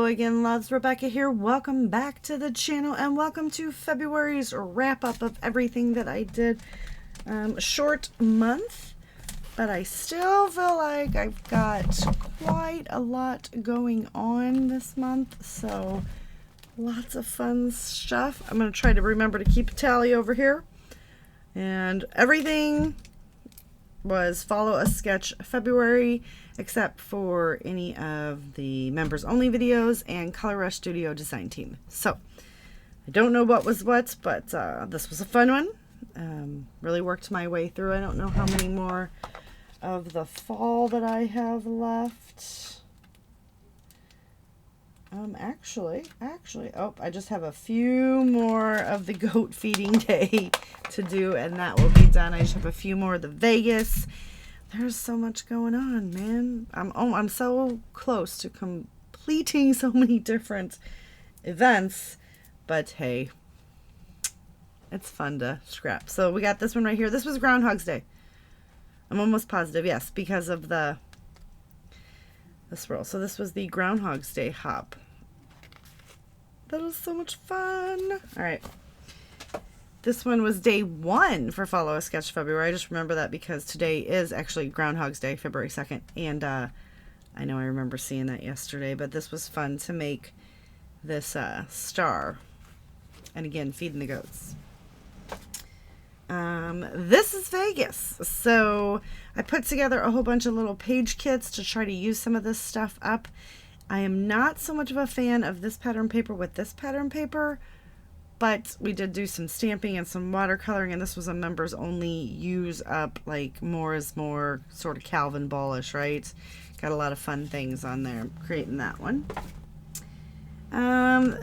again, loves. Rebecca here. Welcome back to the channel and welcome to February's wrap up of everything that I did. A short month, but I still feel like I've got quite a lot going on this month, so lots of fun stuff. I'm going to try to remember to keep a tally over here, and everything was Follow a Sketch February, except for any of the members only videos and Color Rush Studio Design Team. So I don't know what was what, but this was a fun one. Really worked my way through. I don't know how many more of the fall that I have left. Actually, oh, I just have a few more of the goat feeding day to do, and that will be done. I just have a few more of the Vegas. There's so much going on, man. I'm so close to completing so many different events, but hey, it's fun to scrap. So we got this one right here. This was Groundhog's Day. I'm almost positive, yes, because of this roll. So this was the Groundhog's Day hop. That was so much fun. All right. This one was day 1 for Follow a Sketch February. I just remember that because today is actually Groundhog's Day, February 2nd. And I know I remember seeing that yesterday, but this was fun to make this star. And again, feeding the goats. This is Vegas. So I put together a whole bunch of little page kits to try to use some of this stuff up. I am not so much of a fan of this pattern paper with this pattern paper, but we did do some stamping and some watercoloring, and this was a members only use up, like more is more, sort of Calvin Ballish, right? Got a lot of fun things on there creating that one.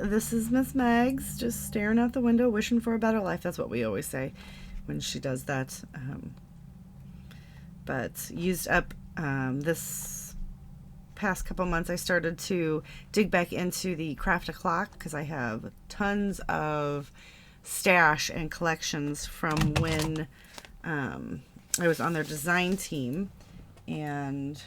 This is Miss Mags just staring out the window wishing for a better life. That's what we always say when she does that. But used up this past couple months. I started to dig back into the Craft a Clock because I have tons of stash and collections from when I was on their design team, and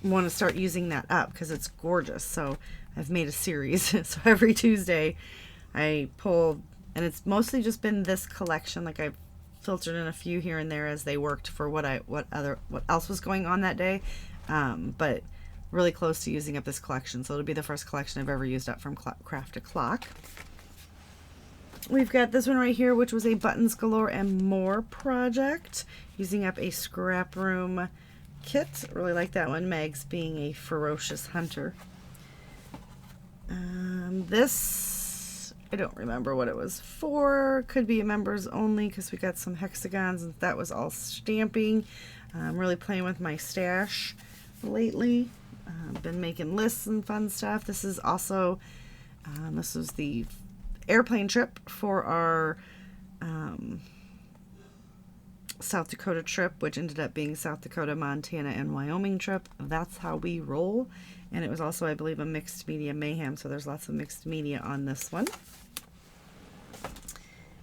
want to start using that up because it's gorgeous. So I've made a series. So every Tuesday I pull, and it's mostly just been this collection. Like I've filtered in a few here and there as they worked for what else was going on that day, but really close to using up this collection. So it'll be the first collection I've ever used up from Craft a Clock. We've got this one right here, which was a Buttons Galore and More project, using up a scrap room kit. Really like that one, Megs being a ferocious hunter. This, I don't remember what it was for. Could be a members only because we got some hexagons, and that was all stamping. I'm really playing with my stash lately. Been making lists and fun stuff. This is also, this was the airplane trip for our South Dakota trip, which ended up being South Dakota, Montana, and Wyoming trip. That's how we roll. And it was also, I believe, a mixed media mayhem, so there's lots of mixed media on this one.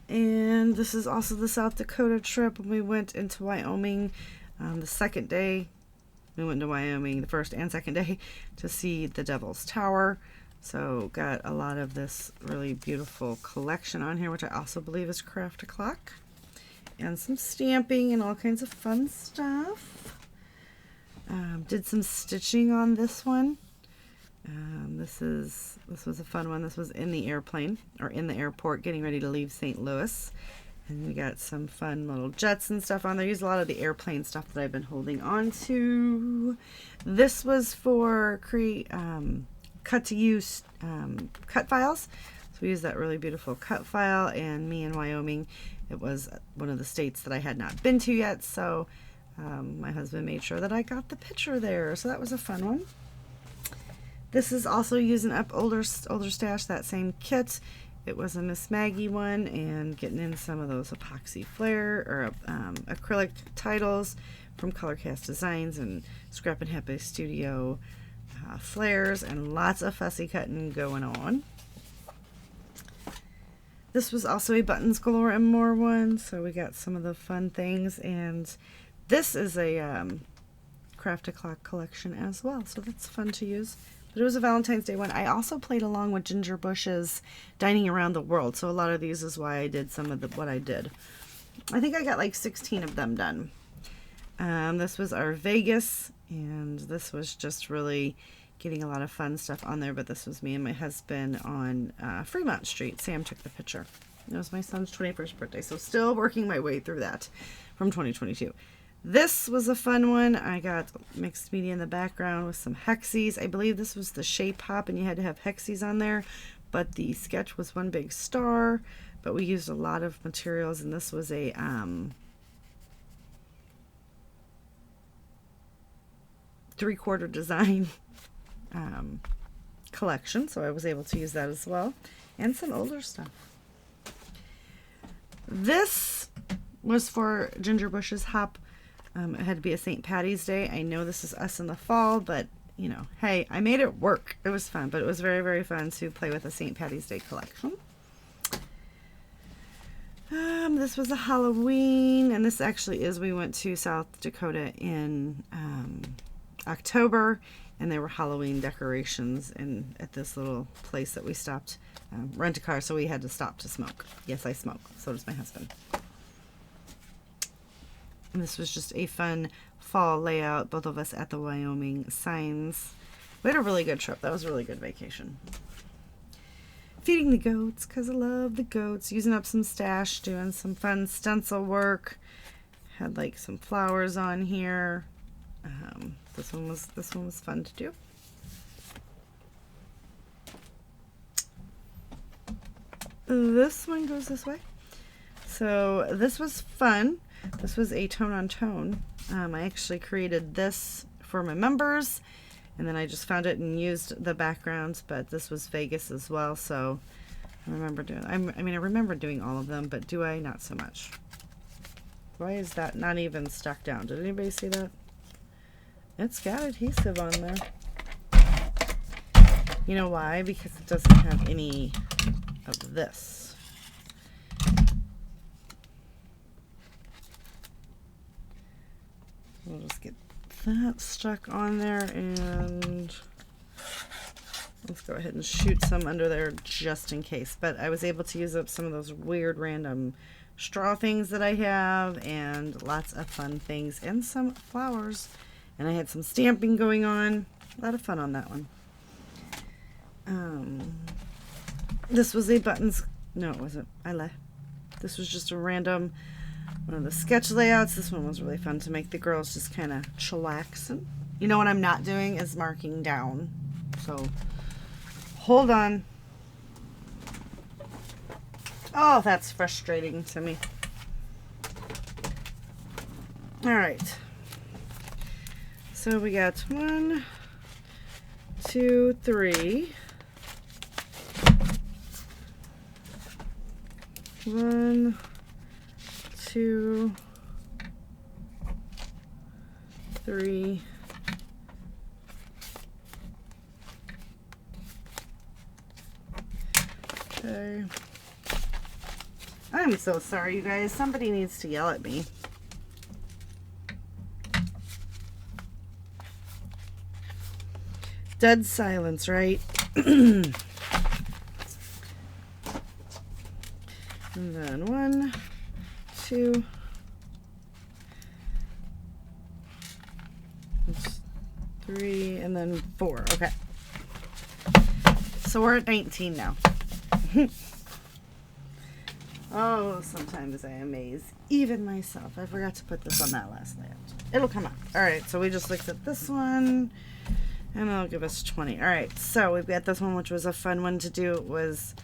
And this is also the South Dakota trip when we went into Wyoming. The second day we went to Wyoming, the first and second day, to see the Devil's Tower. So got a lot of this really beautiful collection on here, which I also believe is Craft a Clock. And some stamping and all kinds of fun stuff. Did some stitching on this one. This was a fun one. This was in the airplane, or in the airport, getting ready to leave St. Louis. And we got some fun little jets and stuff on there. Used a lot of the airplane stuff that I've been holding on to. This was for cut to use cut files. So we used that really beautiful cut file, and me in Wyoming. It was one of the states that I had not been to yet, so my husband made sure that I got the picture there. So that was a fun one. This is also using up older stash, that same kit. It was a Miss Maggie one, and getting in some of those epoxy flare or acrylic titles from Colorcast Designs and Scrap and Happy Studio flares, and lots of fussy cutting going on. This was also a Buttons Galore and More one, so we got some of the fun things. And this is a Craft a Clock collection as well. So that's fun to use. But it was a Valentine's Day one. I also played along with Ginger Bush's Dining Around the World. So a lot of these is why I did some of what I did. I think I got like 16 of them done. This was our Vegas, and this was just really getting a lot of fun stuff on there. But this was me and my husband on Fremont Street. Sam took the picture. It was my son's 21st birthday, so still working my way through that from 2022. This was a fun one. I got mixed media in the background with some hexes. I believe this was the Shape Hop, and you had to have hexes on there, but the sketch was one big star. But we used a lot of materials, and this was a 3/4 design collection, so I was able to use that as well, and some older stuff. This was for Ginger Bush's Hop. It had to be a St. Patty's Day. I know this is us in the fall, but, you know, hey, I made it work. It was fun, but it was very, very fun to play with a St. Patty's Day collection. This was a Halloween, and this actually is, we went to South Dakota in October, and there were Halloween decorations at this little place that we stopped, rent a car, so we had to stop to smoke. Yes, I smoke. So does my husband. And this was just a fun fall layout, both of us at the Wyoming signs. We had a really good trip. That was a really good vacation. Feeding the goats, because I love the goats. Using up some stash, doing some fun stencil work. Had like some flowers on here. This one was fun to do. This one goes this way. So this was fun. This was a tone on tone. I actually created this for my members, and then I just found it and used the backgrounds, but this was Vegas as well, so I remember doing, I remember doing all of them, but do I? Not so much. Why is that not even stuck down? Did anybody see that? It's got adhesive on there. You know why? Because it doesn't have any of this. We'll just get that stuck on there, and let's go ahead and shoot some under there just in case. But I was able to use up some of those weird random straw things that I have, and lots of fun things, and some flowers. And I had some stamping going on. A lot of fun on that one. This was a buttons. No, it wasn't. This was just a random one of the sketch layouts. This one was really fun to make the girls just kind of chillax. And you know what I'm not doing is marking down. So hold on. Oh, that's frustrating to me. All right. So we got 1, 2, 3. 1, 2, 3. Okay. I'm so sorry, you guys. Somebody needs to yell at me. Dead silence, right? And then 1, 2, 3, and then 4. Okay. So we're at 19 now. Oh, sometimes I amaze even myself. I forgot to put this on that last layout. It'll come out. All right, so we just looked at this one, and it'll give us 20. All right, so we've got this one, which was a fun one to do. It was,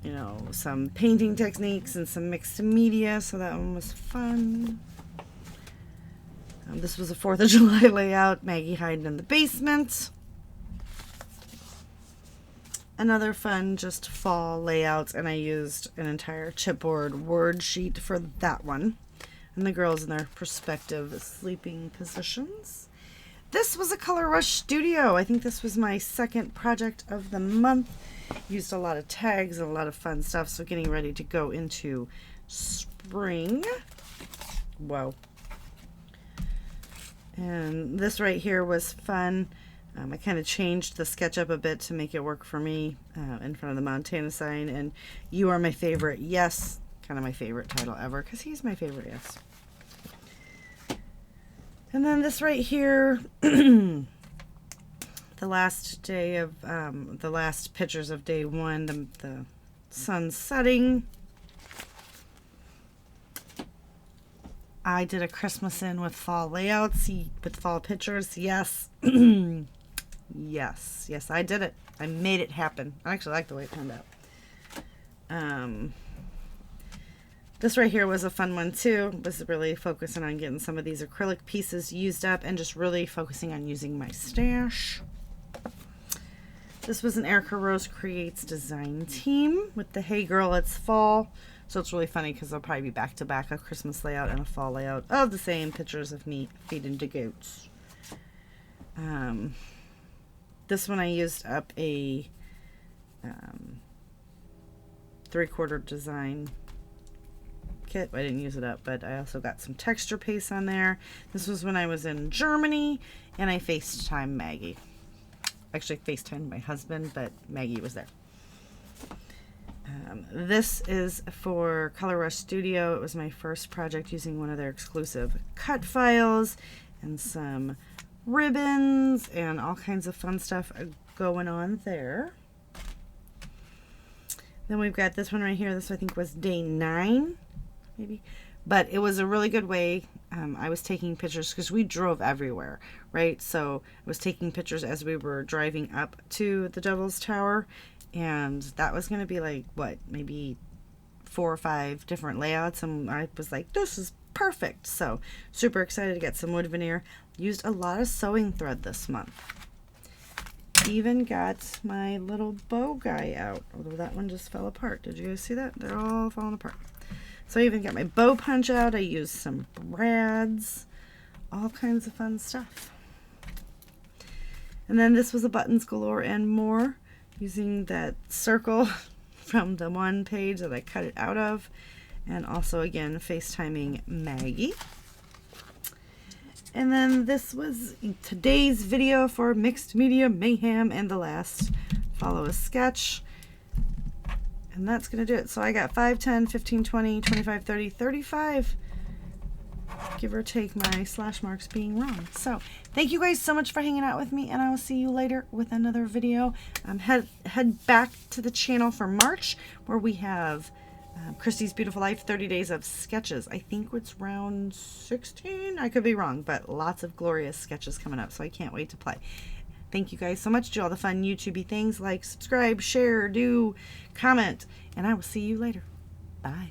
you know, some painting techniques and some mixed media, so that one was fun. This was a 4th of July layout, Maggie hiding in the basement. Another fun just fall layout, and I used an entire chipboard word sheet for that one. And the girls in their respective sleeping positions. This was a Color Rush Studio. I think this was my second project of the month. Used a lot of tags and a lot of fun stuff, so getting ready to go into spring. Whoa. And this right here was fun. I kind of changed the sketch up a bit to make it work for me in front of the Montana sign. And You Are My Favorite, yes, kind of my favorite title ever because he's my favorite, yes. And then this right here, the last day of, the last pictures of day one, the sun setting. I did a Christmas in with fall layouts, with fall pictures. Yes. Yes, I did it. I made it happen. I actually like the way it turned out. This right here was a fun one too. Was really focusing on getting some of these acrylic pieces used up and just really focusing on using my stash. This was an Erica Rose Creates design team with the Hey Girl It's Fall. So it's really funny because they'll probably be back to back, a Christmas layout and a fall layout of the same pictures of me feeding the goats. This one I used up a 3/4 design kit. I didn't use it up, but I also got some texture paste on there. This was when I was in Germany and I FaceTimed Maggie. Actually FaceTimed my husband, but Maggie was there. This is for Color Rush Studio. It was my first project using one of their exclusive cut files and some ribbons and all kinds of fun stuff going on there. Then we've got this one right here. This I think was day 9, maybe. But it was a really good way. I was taking pictures because we drove everywhere, right? So I was taking pictures as we were driving up to the Devil's Tower. And that was going to be like, what, maybe 4 or 5 different layouts. And I was like, this is perfect. So super excited to get some wood veneer. Used a lot of sewing thread this month. Even got my little bow guy out. Although that one just fell apart. Did you guys see that? They're all falling apart. So I even got my bow punch out. I used some brads. All kinds of fun stuff. And then this was a Buttons Galore and More. Using that circle from the one page that I cut it out of. And also, again, FaceTiming Maggie. And then this was today's video for Mixed Media Mayhem and the last Follow a Sketch. And that's going to do it. So I got 5, 10, 15, 20, 25, 30, 35. Give or take my slash marks being wrong. So thank you guys so much for hanging out with me, and I will see you later with another video. Head back to the channel for March, where we have Christy's Beautiful Life 30 Days of Sketches. I think it's round 16. I could be wrong, but lots of glorious sketches coming up, so I can't wait to play. Thank you guys so much. Do all the fun YouTubey things like subscribe, share, do, comment, and I will see you later. Bye.